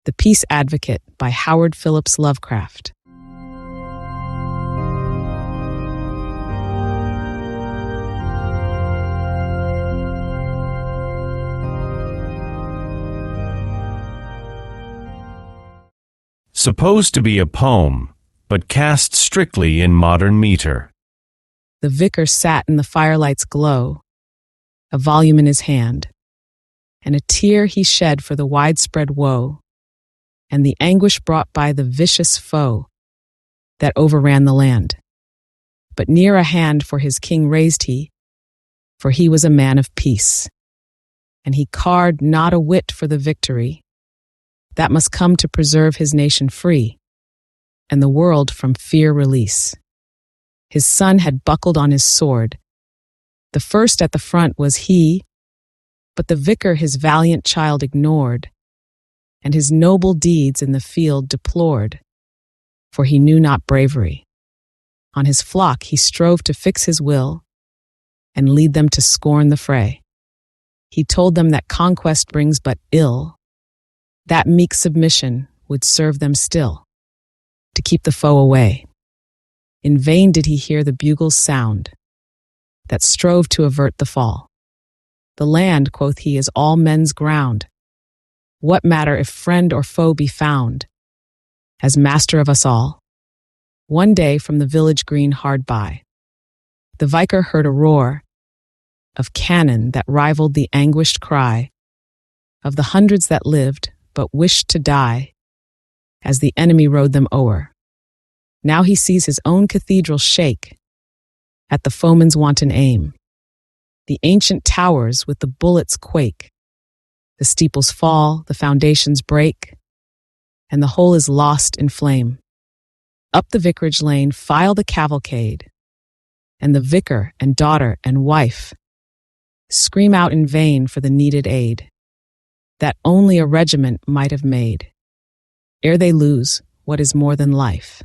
The Peace Advocate by Howard Phillips Lovecraft. Supposed to be a poem, but cast strictly in modern meter. The vicar sat in the firelight's glow, a volume in his hand, and a tear he shed for the widespread woe, and the anguish brought by the vicious foe that overran the land. But near a hand for his king raised he, for he was a man of peace, and he cared not a whit for the victory that must come to preserve his nation free, and the world from fear release. His son had buckled on his sword. The first at the front was he, but the vicar his valiant child ignored, and his noble deeds in the field deplored, for he knew not bravery. On his flock he strove to fix his will, and lead them to scorn the fray. He told them that conquest brings but ill, that meek submission would serve them still, to keep the foe away. In vain did he hear the bugle's sound, that strove to avert the fall. The land, quoth he, is all men's ground. What matter if friend or foe be found, as master of us all? One day from the village green hard by, the vicar heard a roar of cannon that rivaled the anguished cry of the hundreds that lived but wished to die as the enemy rode them o'er. Now he sees his own cathedral shake at the foeman's wanton aim. The ancient towers with the bullets quake. The steeples fall, the foundations break, and the whole is lost in flame. Up the vicarage lane file the cavalcade, and the vicar and daughter and wife scream out in vain for the needed aid that only a regiment might have made, ere they lose what is more than life.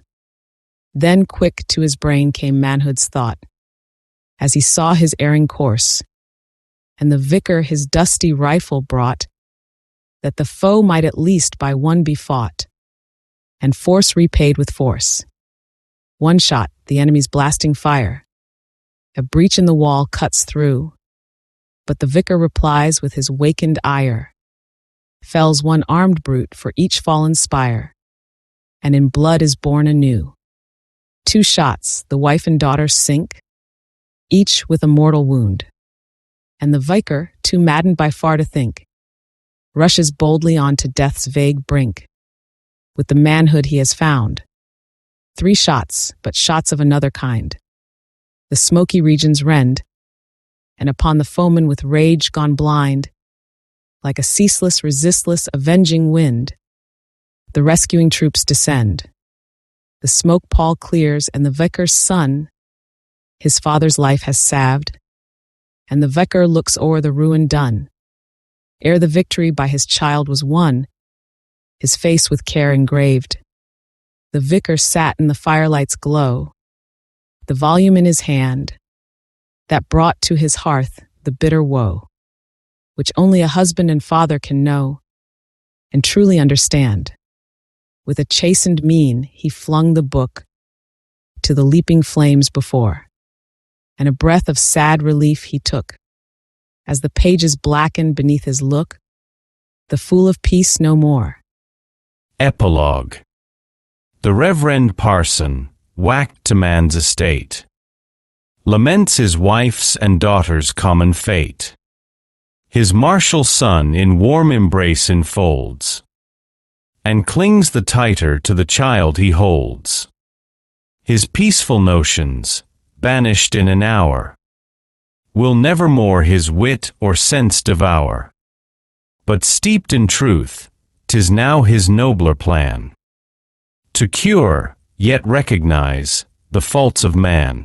Then quick to his brain came manhood's thought, as he saw his erring course, and the vicar his dusty rifle brought, that the foe might at least by one be fought, and force repaid with force. One shot, the enemy's blasting fire, a breach in the wall cuts through, but the vicar replies with his wakened ire, fells one armed brute for each fallen spire, and in blood is born anew. 2 shots, the wife and daughter sink, each with a mortal wound, and the vicar, too maddened by far to think, rushes boldly on to death's vague brink, with the manhood he has found. 3 shots, but shots of another kind. The smoky regions rend, and upon the foeman with rage gone blind, like a ceaseless, resistless, avenging wind, the rescuing troops descend. The smoke pall clears, and the vicar's son his father's life has salved, and the vicar looks o'er the ruin done. Ere the victory by his child was won, his face with care engraved, the vicar sat in the firelight's glow, the volume in his hand, that brought to his hearth the bitter woe, which only a husband and father can know and truly understand. With a chastened mien he flung the book to the leaping flames before, and a breath of sad relief he took, as the pages blackened beneath his look, the fool of peace no more. Epilogue. The Reverend Parson, whacked to man's estate, laments his wife's and daughter's common fate. His martial son in warm embrace enfolds, and clings the tighter to the child he holds. His peaceful notions, banished in an hour, will nevermore his wit or sense devour. But steeped in truth, 'tis now his nobler plan, to cure, yet recognize, the faults of man.